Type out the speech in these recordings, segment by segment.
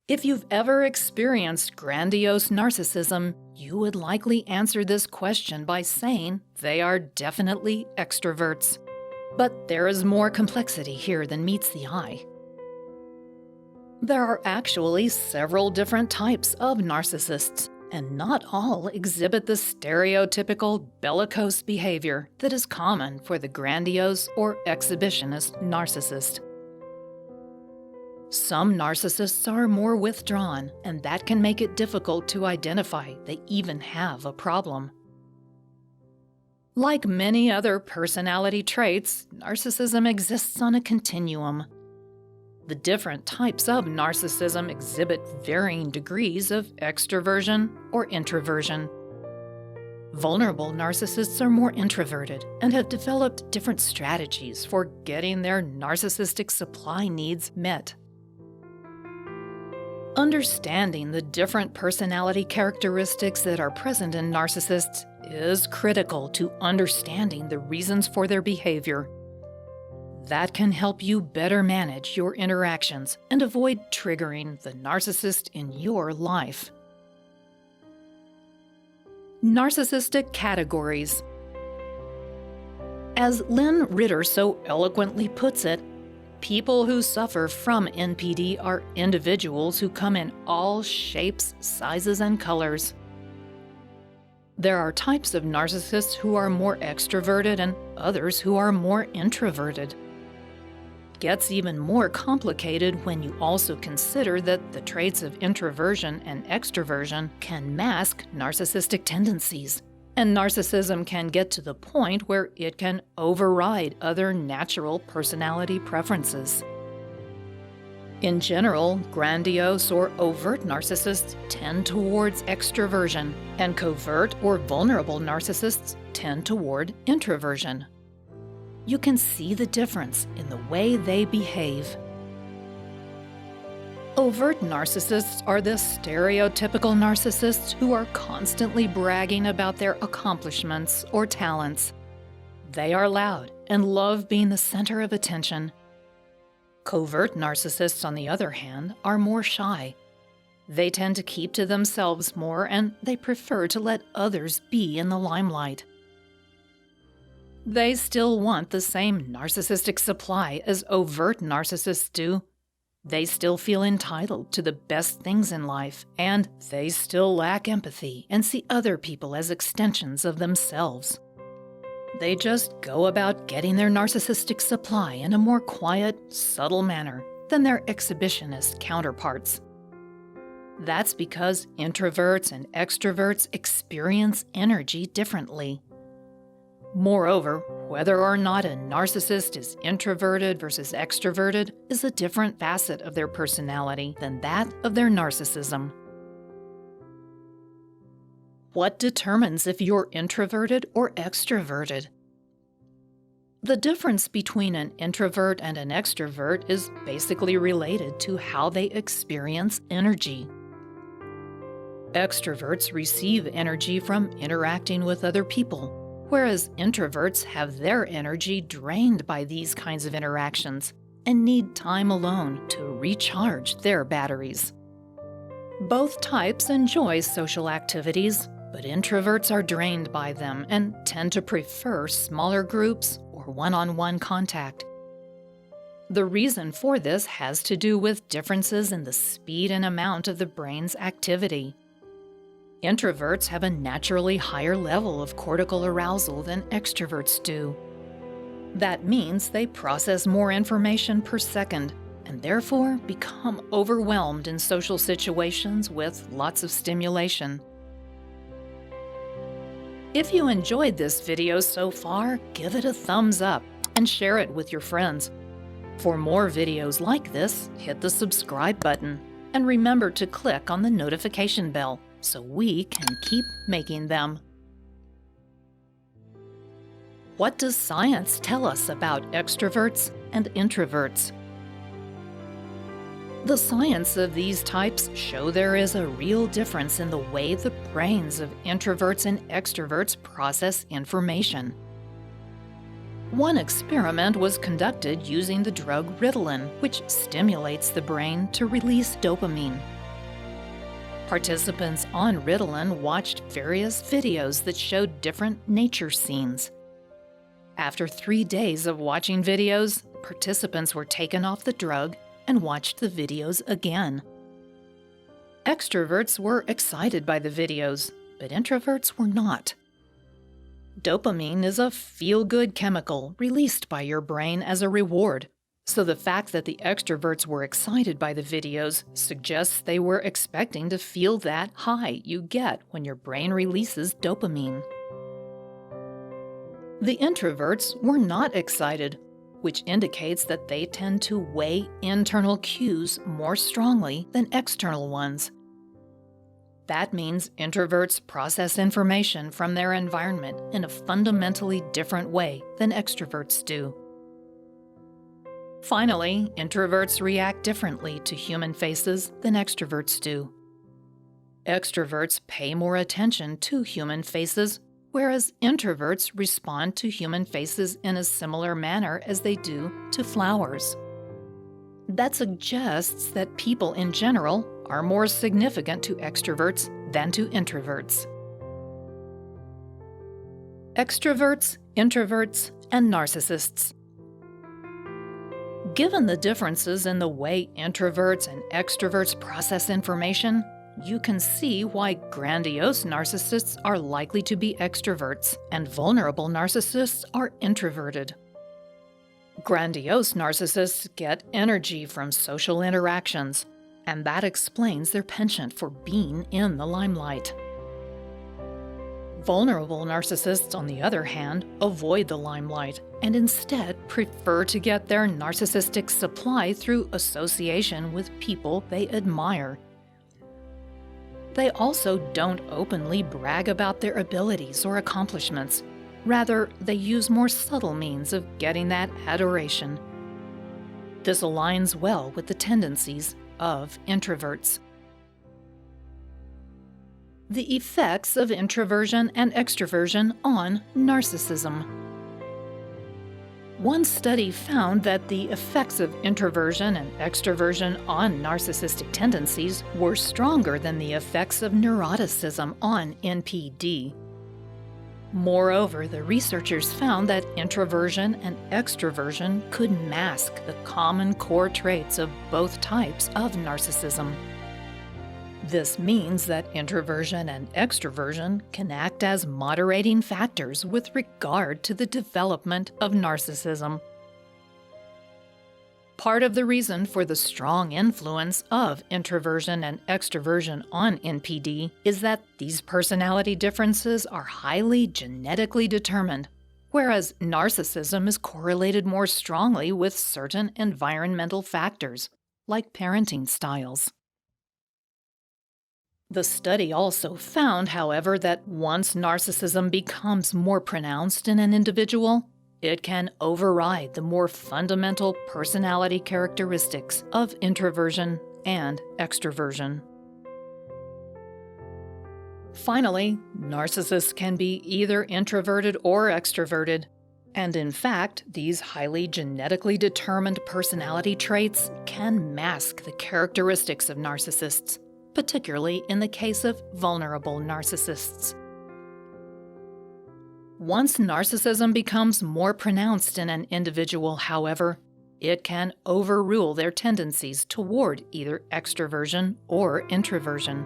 If you've ever experienced grandiose narcissism, you would likely answer this question by saying they are definitely extroverts. But there is more complexity here than meets the eye. There are actually several different types of narcissists, and not all exhibit the stereotypical bellicose behavior that is common for the grandiose or exhibitionist narcissist. Some narcissists are more withdrawn, and that can make it difficult to identify they even have a problem. Like many other personality traits, narcissism exists on a continuum. The different types of narcissism exhibit varying degrees of extroversion or introversion. Vulnerable narcissists are more introverted and have developed different strategies for getting their narcissistic supply needs met. Understanding the different personality characteristics that are present in narcissists is critical to understanding the reasons for their behavior. That can help you better manage your interactions and avoid triggering the narcissist in your life. Narcissistic categories. As Lynn Ritter so eloquently puts it, people who suffer from NPD are individuals who come in all shapes, sizes, and colors. There are types of narcissists who are more extroverted and others who are more introverted. It gets even more complicated when you also consider that the traits of introversion and extroversion can mask narcissistic tendencies. And narcissism can get to the point where it can override other natural personality preferences. In general, grandiose or overt narcissists tend towards extroversion, and covert or vulnerable narcissists tend toward introversion. You can see the difference in the way they behave. Overt narcissists are the stereotypical narcissists who are constantly bragging about their accomplishments or talents. They are loud and love being the center of attention. Covert narcissists, on the other hand, are more shy. They tend to keep to themselves more, and they prefer to let others be in the limelight. They still want the same narcissistic supply as overt narcissists do. They still feel entitled to the best things in life, and they still lack empathy and see other people as extensions of themselves. They just go about getting their narcissistic supply in a more quiet, subtle manner than their exhibitionist counterparts. That's because introverts and extroverts experience energy differently. Moreover, whether or not a narcissist is introverted versus extroverted is a different facet of their personality than that of their narcissism. What determines if you're introverted or extroverted? The difference between an introvert and an extrovert is basically related to how they experience energy. Extroverts receive energy from interacting with other people, whereas introverts have their energy drained by these kinds of interactions and need time alone to recharge their batteries. Both types enjoy social activities, but introverts are drained by them and tend to prefer smaller groups or one-on-one contact. The reason for this has to do with differences in the speed and amount of the brain's activity. Introverts have a naturally higher level of cortical arousal than extroverts do. That means they process more information per second and therefore become overwhelmed in social situations with lots of stimulation. If you enjoyed this video so far, give it a thumbs up and share it with your friends. For more videos like this, hit the subscribe button and remember to click on the notification bell so we can keep making them. What does science tell us about extroverts and introverts? The science of these types show there is a real difference in the way the brains of introverts and extroverts process information. One experiment was conducted using the drug Ritalin, which stimulates the brain to release dopamine. Participants on Ritalin watched various videos that showed different nature scenes. After 3 days of watching videos, participants were taken off the drug and watched the videos again. Extroverts were excited by the videos, but introverts were not. Dopamine is a feel-good chemical released by your brain as a reward, so the fact that the extroverts were excited by the videos suggests they were expecting to feel that high you get when your brain releases dopamine. The introverts were not excited, which indicates that they tend to weigh internal cues more strongly than external ones. That means introverts process information from their environment in a fundamentally different way than extroverts do. Finally, introverts react differently to human faces than extroverts do. Extroverts pay more attention to human faces, whereas introverts respond to human faces in a similar manner as they do to flowers. That suggests that people in general are more significant to extroverts than to introverts. Extroverts, introverts, and narcissists. Given the differences in the way introverts and extroverts process information, you can see why grandiose narcissists are likely to be extroverts and vulnerable narcissists are introverted. Grandiose narcissists get energy from social interactions, and that explains their penchant for being in the limelight. Vulnerable narcissists, on the other hand, avoid the limelight and instead prefer to get their narcissistic supply through association with people they admire. They also don't openly brag about their abilities or accomplishments. Rather, they use more subtle means of getting that adoration. This aligns well with the tendencies of introverts. The effects of introversion and extroversion on narcissism. One study found that the effects of introversion and extroversion on narcissistic tendencies were stronger than the effects of neuroticism on NPD. Moreover, the researchers found that introversion and extroversion could mask the common core traits of both types of narcissism. This means that introversion and extroversion can act as moderating factors with regard to the development of narcissism. Part of the reason for the strong influence of introversion and extroversion on NPD is that these personality differences are highly genetically determined, whereas narcissism is correlated more strongly with certain environmental factors, like parenting styles. The study also found, however, that once narcissism becomes more pronounced in an individual, it can override the more fundamental personality characteristics of introversion and extroversion. Finally, narcissists can be either introverted or extroverted, and in fact, these highly genetically determined personality traits can mask the characteristics of narcissists, particularly in the case of vulnerable narcissists. Once narcissism becomes more pronounced in an individual, however, it can overrule their tendencies toward either extroversion or introversion.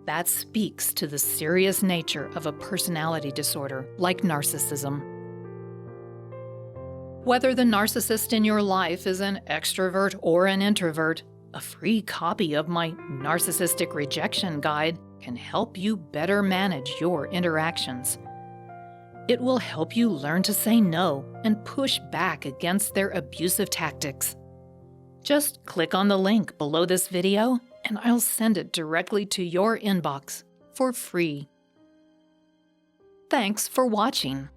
That speaks to the serious nature of a personality disorder like narcissism. Whether the narcissist in your life is an extrovert or an introvert, a free copy of my Narcissistic Rejection Guide can help you better manage your interactions. It will help you learn to say no and push back against their abusive tactics. Just click on the link below this video and I'll send it directly to your inbox for free. Thanks for watching.